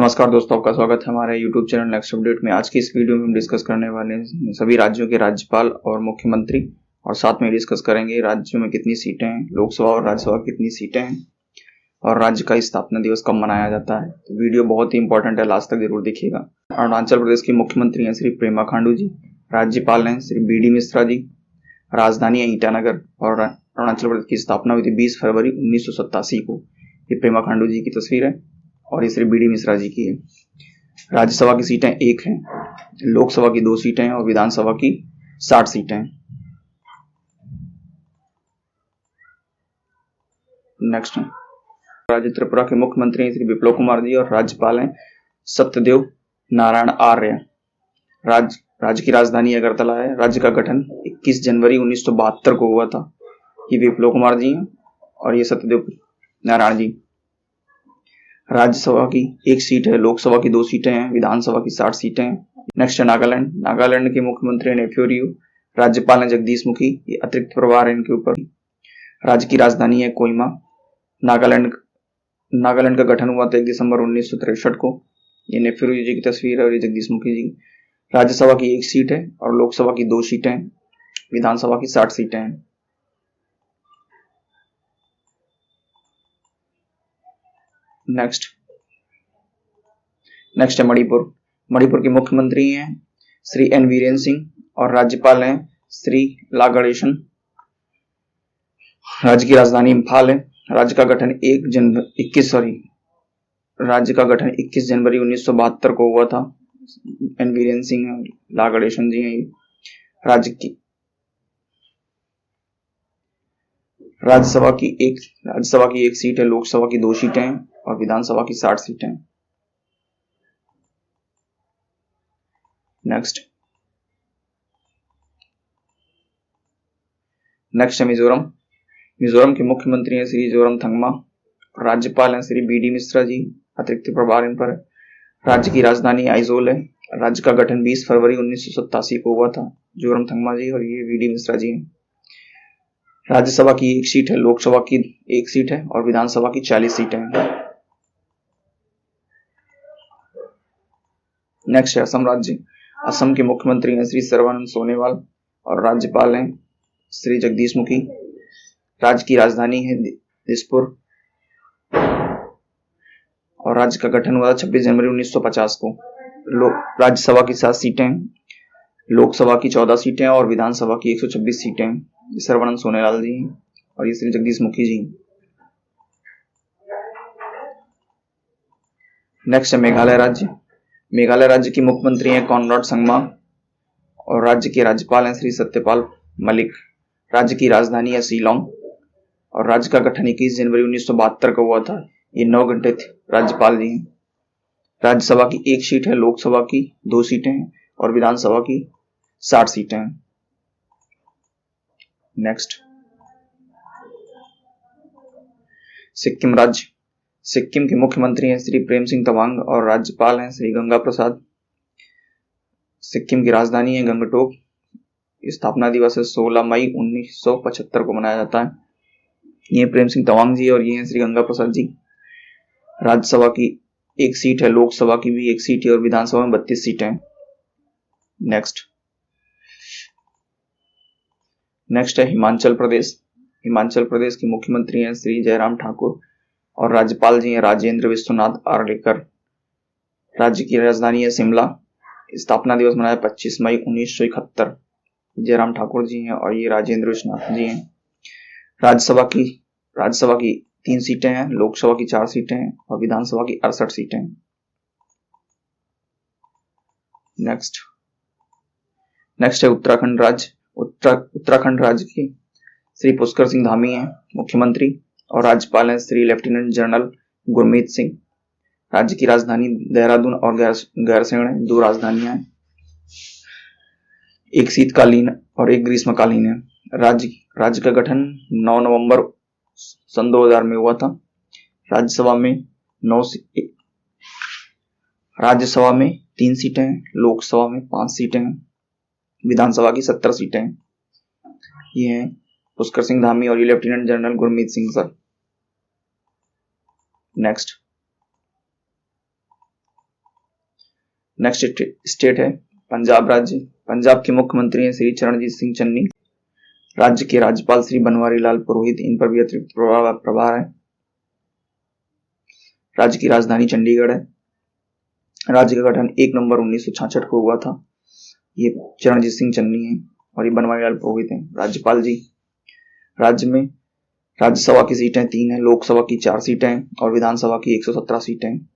नमस्कार दोस्तों, आपका स्वागत है हमारे YouTube चैनल नेक्स्ट अपडेट में। आज की इस वीडियो में हम डिस्कस करने वाले हैं सभी राज्यों के राज्यपाल और मुख्यमंत्री, और साथ में डिस्कस करेंगे राज्यों में कितनी सीटें हैं, लोकसभा और राज्यसभा कितनी सीटें हैं, और राज्य का स्थापना दिवस कब मनाया जाता है। तो वीडियो बहुत ही इंपॉर्टेंट है, लास्ट तक जरूर देखिएगा। अरुणाचल प्रदेश के मुख्यमंत्री हैं श्री पेमा खांडू जी, राज्यपाल हैं श्री बी डी मिश्रा जी, राजधानी है ईटानगर, और अरुणाचल प्रदेश की स्थापना हुई थी 20 फरवरी 1987 को। ये पेमा खांडू जी की तस्वीर है और ये श्री बी डी मिश्रा जी की है। राज्यसभा की सीटें 1 हैं, लोकसभा की 2 सीटें हैं और विधानसभा की 60 सीटें हैं। नेक्स्ट है राज्य त्रिपुरा के मुख्यमंत्री हैं श्री विप्लव कुमार जी और राज्यपाल हैं सत्यदेव नारायण आर्य। राज्य की राजधानी अगरतला है। राज्य का गठन 21 जनवरी 1972 को हुआ था। ये विप्लव कुमार जी हैं और ये सत्यदेव नारायण जी। राज्यसभा की 1 सीट है, लोकसभा की 2 सीटें हैं, विधानसभा की 60 सीटें हैं। नेक्स्ट है नागालैंड। नागालैंड के मुख्यमंत्री हैं नेफ्यू रियो, राज्यपाल हैं जगदीश मुखी। ये अतिरिक्त प्रभार है इनके ऊपर। राज्य की राजधानी है कोहिमा। नागालैंड का गठन हुआ था 1 दिसंबर 1963 को। ये नेफ्यू रियो जी की तस्वीर है और ये जगदीश मुखी जी। राज्यसभा की 1 सीट है और लोकसभा की 2 सीटें हैं, विधानसभा की 60 सीटें हैं। नेक्स्ट है मणिपुर। मणिपुर के मुख्यमंत्री हैं श्री एन वीरेन सिंह और राज्यपाल हैं श्री ला गणेशन। राज्य की राजधानी इम्फाल है। राज्य का गठन 21 जनवरी 1972 को हुआ था। एन वीरेन सिंह है, ला गणेशन जी हैं। राज्यसभा की 1 सीट है, लोकसभा की 2 सीटें हैं और विधानसभा की 60 सीटें हैं। नेक्स्ट है मिजोरम के मुख्यमंत्री हैं श्री जोरमथंगमा, राज्यपाल हैं श्री बी डी मिश्रा जी। अतिरिक्त प्रभार इन पर है। राज्य की राजधानी आइजोल है। राज्य का गठन 20 फरवरी 1987 को हुआ था। जोरमथंगमा जी और ये बी डी मिश्रा जी हैं। राज्यसभा की 1 सीट है, लोकसभा की 1 सीट है और विधानसभा की 40 सीटें हैं। नेक्स्ट है असम राज्य। असम के मुख्यमंत्री हैं श्री सर्बानंद सोनोवाल और राज्यपाल हैं श्री जगदीश मुखी। राज्य की राजधानी है दिसपुर और राज्य का गठन हुआ 26 जनवरी 1950 को। राज्यसभा की 7 सीटें, लोकसभा की 14 सीटें और विधानसभा की 126 सीटें। ये सर्बानंद सोनोवाल जी हैं और ये श्री जगदीश मुखी जी। नेक्स्ट है मेघालय राज्य। मेघालय राज्य के मुख्यमंत्री हैं कॉनराड संगमा और राज्य के राज्यपाल हैं श्री सत्यपाल मलिक। राज्य की राजधानी है शिलोंग और राज्य का गठन 21 जनवरी 1972 को हुआ था। ये 9 घंटे थे राज्यपाल जी हैं। राज्यसभा की 1 सीट है, लोकसभा की 2 सीटें हैं और विधानसभा की 60 सीटें हैं। नेक्स्ट सिक्किम राज्य। सिक्किम के मुख्यमंत्री हैं श्री प्रेम सिंह तवांग और राज्यपाल हैं श्री गंगा प्रसाद। सिक्किम की राजधानी है गंगटोक। स्थापना दिवस है 16 मई 1975 को मनाया जाता है। ये प्रेम सिंह तवांग जी और ये हैं श्री गंगा प्रसाद जी। राज्यसभा की 1 सीट है, लोकसभा की भी 1 सीट है और विधानसभा में 32 सीटें हैं। नेक्स्ट है हिमाचल प्रदेश। हिमाचल प्रदेश के मुख्यमंत्री हैं श्री जयराम ठाकुर और राज्यपाल जी हैं राजेंद्र विश्वनाथ आर्लेकर। राज्य की राजधानी है शिमला। स्थापना दिवस मनाया 25 मई 1971। जयराम ठाकुर जी हैं और ये राजेंद्र विश्वनाथ जी हैं। राज्यसभा की 3 सीटें हैं, लोकसभा की 4 सीटें हैं और विधानसभा की 68 सीटें हैं। नेक्स्ट है उत्तराखंड राज्य। उत्तराखंड राज्य के श्री पुष्कर सिंह धामी हैं मुख्यमंत्री और राज्यपाल हैं श्री लेफ्टिनेंट जनरल गुरमीत सिंह। राज्य की राजधानी देहरादून और गैरसैंण है। 2 राजधानियां हैं, 1 शीतकालीन और 1 ग्रीष्मकालीन है। राज्य का गठन 9 नवंबर सन 2000 में हुआ था। राज्यसभा में 3 सीटें हैं, लोकसभा में 5 सीटें हैं, विधानसभा की 70 सीटें हैं। ये हैं पुष्कर सिंह धामी और ये lieutenant general Gurmeet Singh sir. Next next state है पंजाब राज्य। पंजाब के मुख्यमंत्री हैं श्री चरणजीत सिंह चन्नी। राज्य के राज्यपाल श्री बनवारी लाल पुरोहित, इन पर भी अतिरिक्त प्रभार है। राज्य की राजधानी चंडीगढ़ है। राज्य का गठन 1 नवंबर 1966 को हुआ था। ये चरणजीत सिंह चन्नी है और ये बनवारी लाल पुरोहित हैं राज्यपाल जी। राज्य में राज्यसभा की सीटें 3 हैं, लोकसभा की 4 सीटें हैं और विधानसभा की 117 सीटें हैं।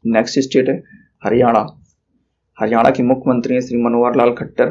नेक्स्ट स्टेट है हरियाणा। हरियाणा के मुख्यमंत्री हैं श्री मनोहर लाल खट्टर।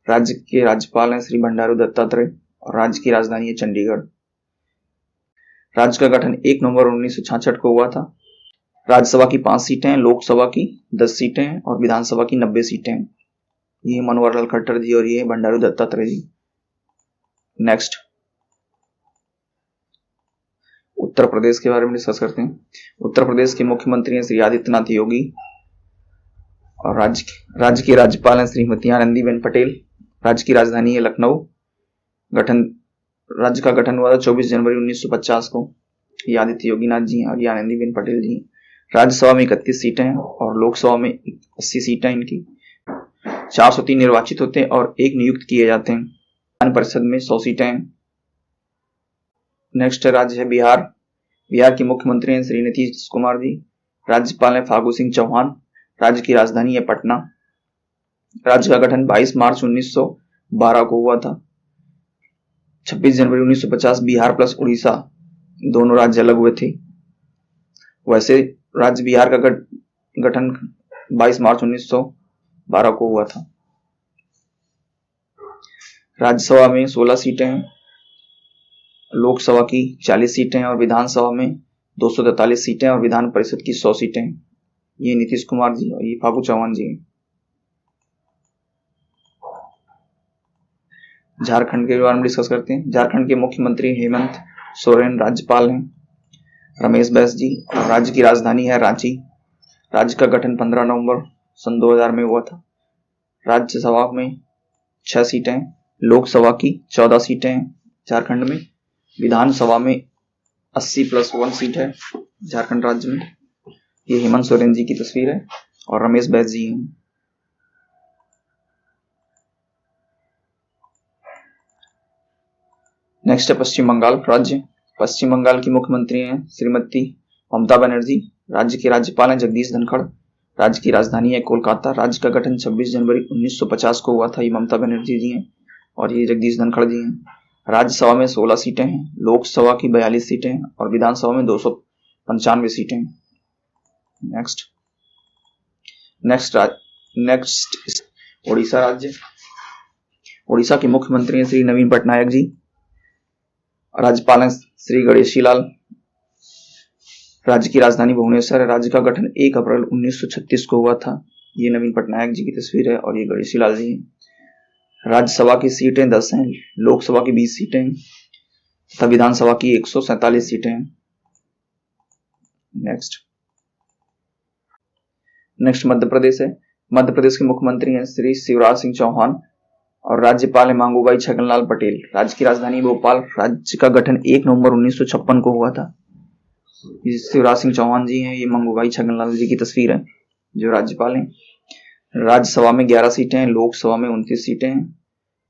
राज्य के राज्यपाल हैं श्री बंडारू दत्तात्रेय और राज्य की राजधानी है चंडीगढ़। राज्य का गठन 1 नवंबर 1966 को हुआ था। राज्यसभा की 5 सीटें हैं, लोकसभा की 10 सीटें हैं और विधानसभा की 90 सीटें हैं। ये मनोहर लाल खट्टर जी और ये बंडारू दत्तात्रेय जी। नेक्स्ट उत्तर प्रदेश के बारे में डिस्कस करते हैं। उत्तर प्रदेश के मुख्यमंत्री हैं श्री आदित्यनाथ योगी और राज्य के राज्यपाल हैं श्रीमती आनंदीबेन पटेल। राज्य की राजधानी है लखनऊ। राज्य का गठन हुआ था 24 जनवरी 1950 को। ये आदित्य योगीनाथ जी हैं और ये आनंदीबेन पटेल जी हैं। राज्यसभा में 31 सीटें हैं और लोकसभा में 80 सीटें इनकी। 403 निर्वाचित होते हैं और 1 नियुक्त किए जाते हैं। विधान परिषद में 100 सीटें हैं। नेक्स्ट राज्य है बिहार। बिहार के मुख्यमंत्री हैं श्री नीतीश कुमार जी। राज्यपाल हैं फागू सिंह चौहान। राज्य की राजधानी है पटना। राज्य का गठन 22 मार्च 1912 को हुआ था। 26 जनवरी 1950 बिहार प्लस उड़ीसा दोनों राज्य अलग हुए थे। वैसे राज्य बिहार का गठन 22 मार्च 1912 को हुआ था। राज्यसभा में 16 सीटें हैं, लोकसभा की 40 सीटें हैं और विधानसभा में 243 सीटें और विधान परिषद की 100 सीटें हैं। ये नीतीश कुमार जी और ये फागू चौहान जी हैं। झारखंड के बारे में डिस्कस करते हैं। झारखंड के मुख्यमंत्री हेमंत सोरेन। राज्यपाल हैं रमेश बैस जी और राज्य की राजधानी है रांची। राज्य का गठन 15 नवंबर सन 2000 में हुआ था। राज्यसभा में 6 सीटें हैं, लोकसभा की 14 सीटें हैं झारखंड में। विधानसभा में 80+1 सीट है झारखंड राज्य में। ये हेमंत सोरेन जी की तस्वीर है और रमेश बैस जी हैं। नेक्स्ट है पश्चिम बंगाल राज्य। पश्चिम बंगाल की मुख्यमंत्री हैं श्रीमती ममता बनर्जी। राज्य के राज्यपाल हैं जगदीश धनखड़। राज्य की राजधानी है कोलकाता। राज्य का गठन 26 जनवरी 1950 को हुआ था। ये ममता बनर्जी जी हैं और ये जगदीश धनखड़ जी हैं। राज्यसभा में 16 सीटें हैं, लोकसभा की 42 सीटें हैं और विधानसभा में 295 सीटें हैं। नेक्स्ट उड़ीसा राज्य। उड़ीसा के मुख्यमंत्री हैं श्री नवीन पटनायक जी। राज्यपाल हैं श्री गणेशी लाल। राज्य की राजधानी भुवनेश्वर है। राज्य का गठन 1 अप्रैल 1936 को हुआ था। ये नवीन पटनायक जी की तस्वीर है और ये गणेशी लाल जी हैं। राज्यसभा की सीटें 10 हैं, लोकसभा की 20 सीटें हैं तथा विधानसभा की 147 सीटें हैं। नेक्स्ट मध्य प्रदेश है। मध्य प्रदेश के मुख्यमंत्री हैं श्री शिवराज सिंह चौहान और राज्यपाल है मांगूबाई छगनलाल पटेल। राज्य की राजधानी भोपाल। राज्य का गठन 1 नवंबर 1956 को हुआ था। ये शिवराज सिंह चौहान जी हैं, ये मंगूबाई छगनलाल जी की तस्वीर है जो राज्यपाल हैं। राज्यसभा में 11 सीटें हैं, लोकसभा में 29 सीटें हैं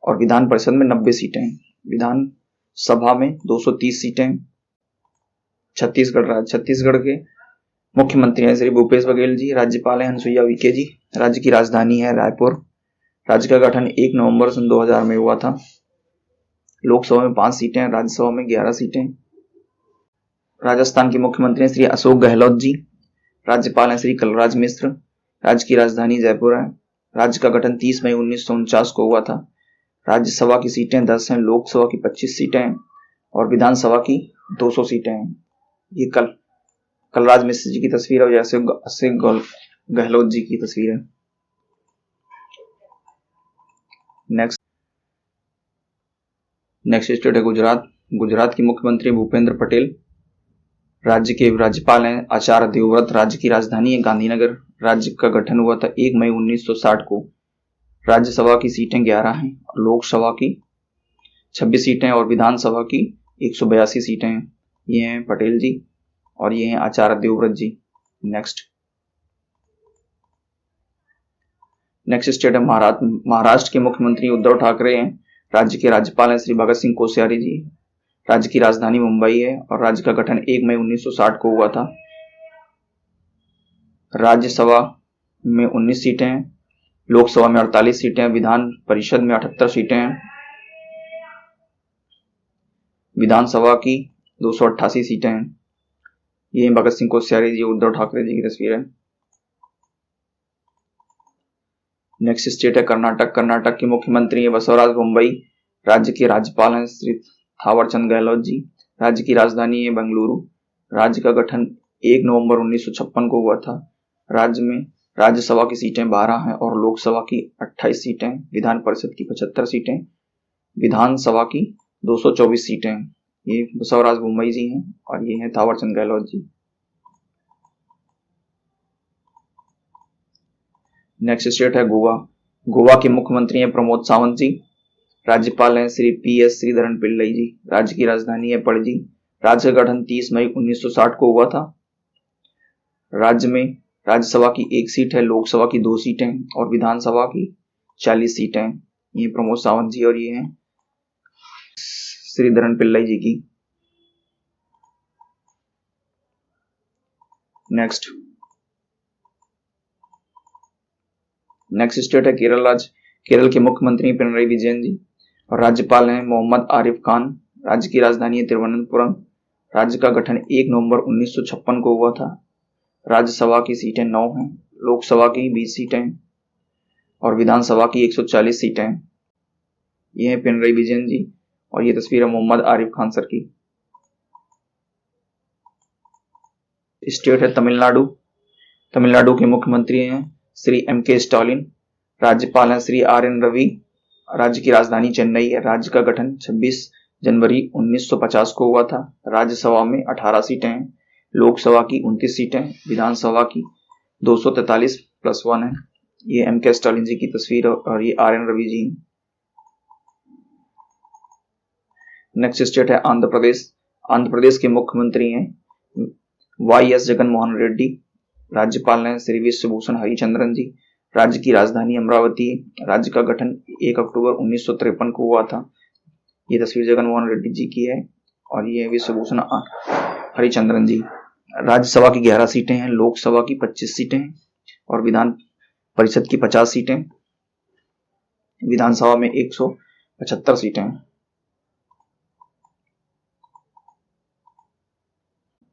और विधान परिषद में 90 सीटें हैं। विधान सभा में 230 सीटें हैं। छत्तीसगढ़ के मुख्यमंत्री हैं श्री भूपेश बघेल जी। राज्यपाल हैं हंसुइया विखे जी। राज्य की राजधानी है रायपुर। राज्य का गठन 1 नवंबर सन 2000 में हुआ था। लोकसभा में 5 सीटें हैं, राज्यसभा में 11 सीटें। राजस्थान के मुख्यमंत्री हैं श्री अशोक गहलोत जी। राज्यपाल हैं श्री कलराज मिश्र। राज्य की राजधानी जयपुर है। राज्य का गठन 30 मई 1949 को हुआ था। राज्यसभा की सीटें 10 हैं, लोकसभा की 25 सीटें हैं और विधानसभा की 200 सीटें हैं। ये कलराज मिश्र जी की तस्वीर है और अशोक गहलोत जी की तस्वीर है। नेक्स्ट स्टेट है गुजरात। गुजरात के मुख्यमंत्री भूपेंद्र पटेल। राज्य के राज्यपाल हैं आचार्य देवव्रत। राज्य की राजधानी है गांधीनगर। राज्य का गठन हुआ था 1 मई 1960 को। राज्यसभा की सीटें 11 हैं, लोकसभा की 26 सीटें और विधानसभा की 182 सीटें हैं। ये हैं पटेल जी और ये हैं आचार्य देवव्रत जी। नेक्स्ट स्टेट है महाराष्ट्र के मुख्यमंत्री उद्धव ठाकरे हैं। राज्य के राज्यपाल हैं श्री भगत सिंह कोश्यारी जी। राज्य की राजधानी मुंबई है और राज्य का गठन 1 मई 1960 को हुआ था। राज्यसभा में 19 सीटें हैं, लोकसभा में 48 सीटें हैं, विधान परिषद में 78 सीटें हैं, विधानसभा की 288 सीटें हैं। ये भगत सिंह कोश्यारी जी, उद्धव ठाकरे जी की तस्वीर है। नेक्स्ट स्टेट है कर्नाटक के मुख्यमंत्री है बसवराज बोम्मई। राज्य के राज्यपाल हैं श्री थावरचंद गहलोत जी। राज्य की राजधानी है बेंगलुरु। राज्य का गठन 1 नवंबर 1956 को हुआ था। राज्य में राज्यसभा की सीटें 12 हैं और लोकसभा की 28 सीटें, विधान परिषद की 75 सीटें, विधानसभा की 224 सीटें हैं। ये बसवराज बोम्मई जी हैं और ये हैं थावरचंद गहलोत जी। नेक्स्ट स्टेट है गोवा के मुख्यमंत्री हैं प्रमोद सावंत जी। राज्यपाल हैं श्री PS श्रीधरन पिल्लई जी। राज्य की राजधानी है पणजी। राज्य का गठन 30 मई 1960 को हुआ था। राज्य में राज्यसभा की 1 सीट है, लोकसभा की 2 सीटें और विधानसभा की 40 सीटें। ये प्रमोद सावंत जी और ये हैं श्रीधरन पिल्लई जी की। नेक्स्ट स्टेट है केरल के मुख्यमंत्री पिनरई विजयन जी और राज्यपाल हैं मोहम्मद आरिफ खान। राज्य की राजधानी है तिरुवनंतपुरम। राज्य का गठन 1 नवंबर 1956 को हुआ था। राज्यसभा की सीटें 9 हैं, लोकसभा की 20 सीटें और विधानसभा की 140 सीटें। ये हैं पिनरई विजयन जी और ये तस्वीर है मोहम्मद आरिफ खान सर की। स्टेट है तमिलनाडु के मुख्यमंत्री हैं श्री MK स्टालिन। राज्यपाल हैं श्री RN रवि। राज्य की राजधानी चेन्नई है। राज्य का गठन 26 जनवरी 1950 को हुआ था। राज्यसभा में 18 सीटें हैं, लोकसभा की 29 सीटें, विधानसभा की 243+1 है। ये MK स्टालिन जी की तस्वीर और ये RN Ravi ji. Next state है आंध्र प्रदेश के मुख्यमंत्री हैं YS जगनमोहन रेड्डी। राज्यपाल हैं श्री विश्वभूषण हरिचंद्रन जी। राज्य की राजधानी अमरावती। राज्य का गठन 1 अक्टूबर 1953 को हुआ था। ये तस्वीर जगनमोहन रेड्डी जी की है और ये विश्वभूषण हरिचंद्रन जी। राज्यसभा की 11 सीटें हैं, लोकसभा की 25 सीटें हैं और विधान परिषद की 50 सीटें, विधानसभा में 175 सीटें हैं।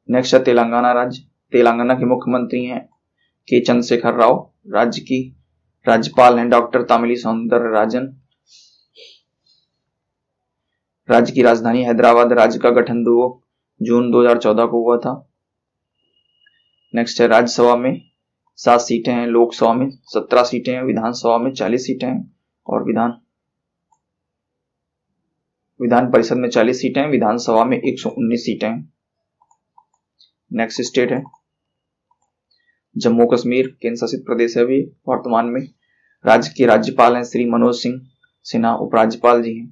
नेक्स्ट है तेलंगाना के मुख्यमंत्री हैं के चंद्रशेखर राव। राज्य की राज्यपाल हैं डॉक्टर तमिली सौंदरराजन। राज्य की राजधानी हैदराबाद। राज्य का गठन 2 जून 2014 को हुआ था। नेक्स्ट है राज्यसभा में 7 सीटें हैं, लोकसभा में 17 सीटें हैं, विधानसभा में 40 सीटें हैं और विधान परिषद में 40 सीटें हैं, विधानसभा में 119 सीटें हैं। नेक्स्ट स्टेट है जम्मू कश्मीर, केंद्र शासित प्रदेश है अभी वर्तमान में। राज्य के राज्यपाल हैं श्री मनोज सिंह सिन्हा, उपराज्यपाल जी हैं।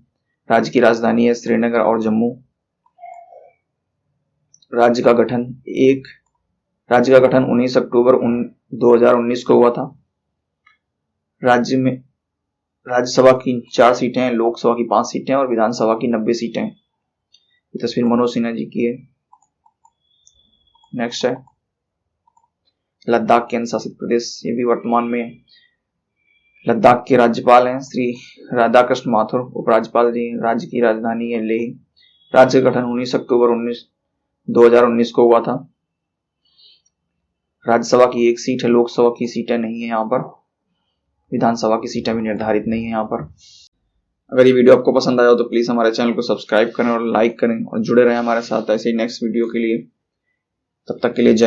राज्य की राजधानी है श्रीनगर और जम्मू। राज्य का गठन 19 अक्टूबर 2019 को हुआ था। राज्य में राज्यसभा की 4 सीटें हैं, लोकसभा की 5 सीटें और विधानसभा की 90 सीटें। ये तस्वीर मनोज सिन्हा जी की है। नेक्स्ट है लद्दाख, केंद्र शासित प्रदेश, ये भी वर्तमान में है। लद्दाख के राज्यपाल हैं श्री राधाकृष्ण माथुर, उपराज्यपाल जी। राज्य की राजधानी है लेह। राज्य का गठन 19 अक्टूबर 2019 को हुआ था। राज्यसभा की 1 सीट है, लोकसभा की सीटें नहीं है यहाँ पर, विधानसभा की सीटें भी निर्धारित नहीं है यहाँ पर। अगर ये वीडियो आपको पसंद आया हो तो प्लीज हमारे चैनल को सब्सक्राइब करें और लाइक करें और जुड़े रहें हमारे साथ ऐसे ही नेक्स्ट वीडियो के लिए। तब तक के लिए जय हिंद।